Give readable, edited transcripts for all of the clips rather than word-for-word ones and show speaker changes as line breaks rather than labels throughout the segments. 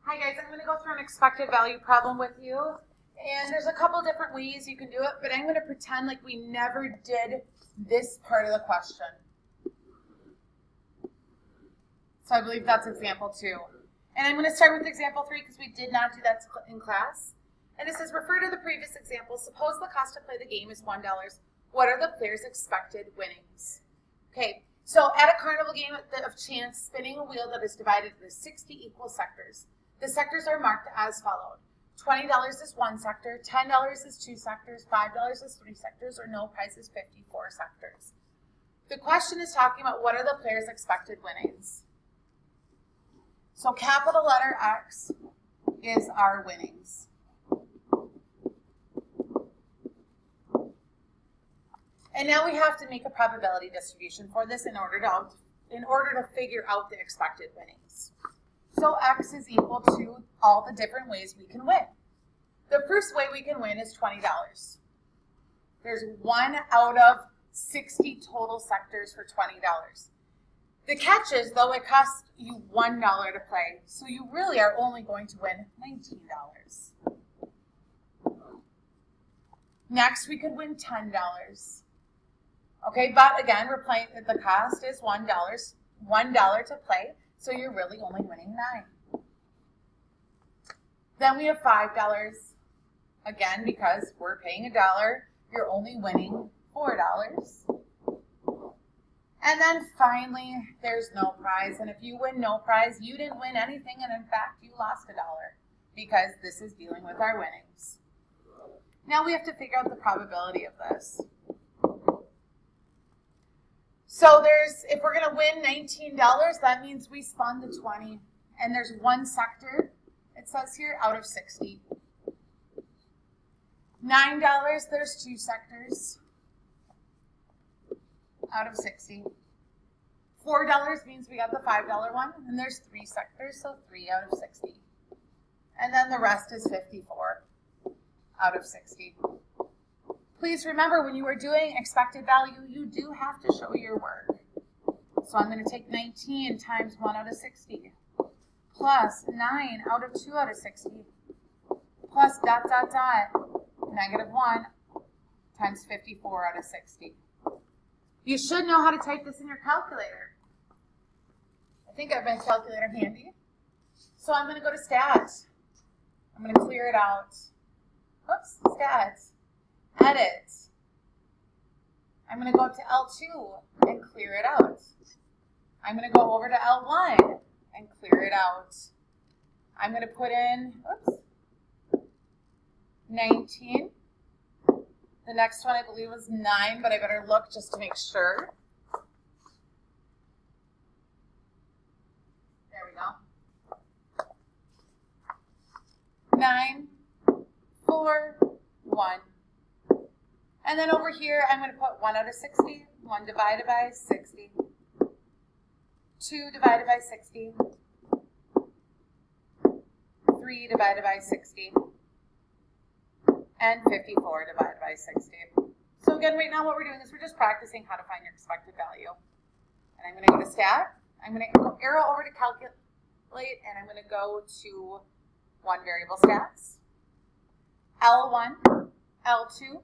Hi guys, I'm going to go through an expected value problem with you, and there's a couple different ways you can do it, but I'm going to pretend like we never did this part of the question. So I believe that's example 2. And I'm going to start with example 3 because we did not do that in class. And it says, refer to the previous example. Suppose the cost to play the game is $1. What are the players' expected winnings? Okay, so at a carnival game of chance, spinning a wheel that is divided into 60 equal sectors. The sectors are marked as followed. $20 is one sector, $10 is two sectors, $5 is three sectors, or no prize is 54 sectors. The question is talking about what are the players' expected winnings. So capital letter X is our winnings. And now we have to make a probability distribution for this in order to figure out the expected winnings. So X is equal to all the different ways we can win. The first way we can win is $20. There's 1 out of 60 total sectors for $20. The catch is, though, it costs you $1 to play, so you really are only going to win $19. Next, we could win $10. Okay, but again, we're playing, the cost is $1 to play, so you're really only winning 9. Then we have $5. Again, because we're paying $1, you're only winning $4. And then finally, there's no prize. And if you win no prize, you didn't win anything, and in fact, you lost $1 because this is dealing with our winnings. Now we have to figure out the probability of this. So if we're going to win $19, that means we spun the 20. And there's one sector, it says here, out of 60. $9, there's two sectors out of 60. $4 means we got the $5 one, and there's 3 sectors, so 3 out of 60. And then the rest is 54 out of 60. Please remember, when you are doing expected value, you do have to show your work. So I'm going to take 19 times 1 out of 60, plus 9 out of 2 out of 60, plus ... negative 1 times 54 out of 60. You should know how to type this in your calculator. I think I have my calculator handy. So I'm going to go to Stat. I'm going to clear it out. Oops, Stat. Edit. I'm going to go up to L2 and clear it out. I'm going to go over to L1 and clear it out. I'm going to put in, 19. The next one I believe was 9, but I better look just to make sure. There we go. 9, 4, 1. And then over here, I'm going to put 1 out of 60, 1 divided by 60, 2 divided by 60, 3 divided by 60, and 54 divided by 60. So again, right now what we're doing is we're just practicing how to find your expected value. And I'm going to go to Stat. I'm going to go arrow over to Calculate, and I'm going to go to one variable stats. L1, L2,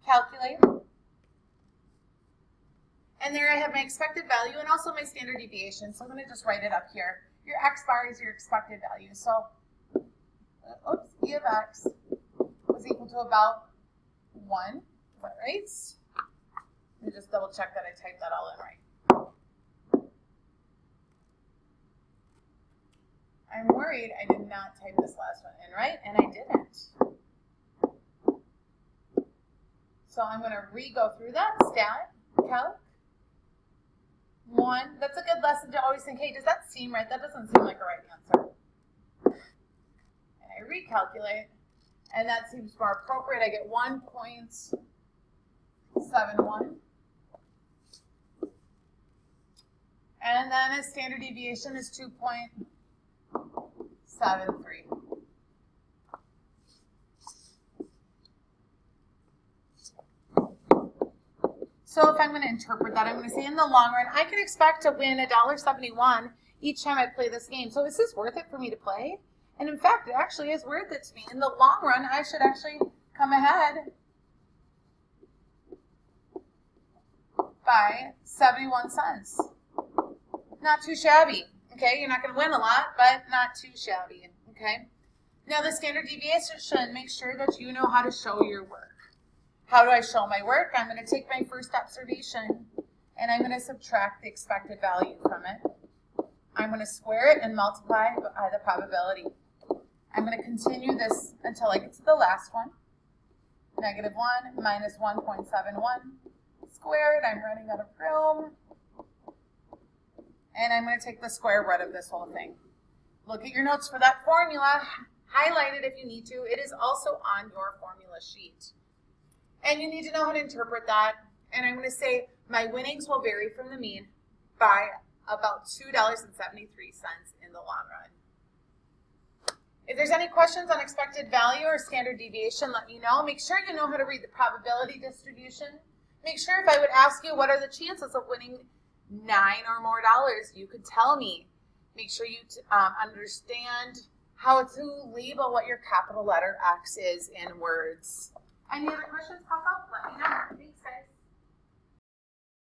Calculate. And there I have my expected value and also my standard deviation. So I'm going to just write it up here. Your X bar is your expected value. So, E of X was equal to about 1. Is that right? Let me just double check that I typed that all in right. I'm worried I did not type this last one in right, and I didn't. So I'm going to re-go through that. Stat, calc, 1. That's a good lesson to always think, hey, does that seem right? That doesn't seem like a right answer. And I recalculate, and that seems more appropriate. I get 1.71. And then a standard deviation is 2.73. So if I'm going to interpret that, I'm going to say in the long run, I can expect to win $1.71 each time I play this game. So is this worth it for me to play? And in fact, it actually is worth it to me. In the long run, I should actually come ahead by 71 cents. Not too shabby, okay? You're not going to win a lot, but not too shabby, okay? Now the standard deviation, make sure that you know how to show your work. How do I show my work? I'm going to take my first observation and I'm going to subtract the expected value from it. I'm going to square it and multiply by the probability. I'm going to continue this until I get to the last one. Negative 1 minus 1.71 squared. I'm running out of room. And I'm going to take the square root of this whole thing. Look at your notes for that formula. Highlight it if you need to. It is also on your formula sheet. And you need to know how to interpret that. And I'm going to say my winnings will vary from the mean by about $2.73 in the long run. If there's any questions on expected value or standard deviation, let me know. Make sure you know how to read the probability distribution. Make sure if I would ask you what are the chances of winning $9 or more, you could tell me. Make sure you understand how to label what your capital letter X is in words. Any other questions pop up? Let me know. Thanks, guys.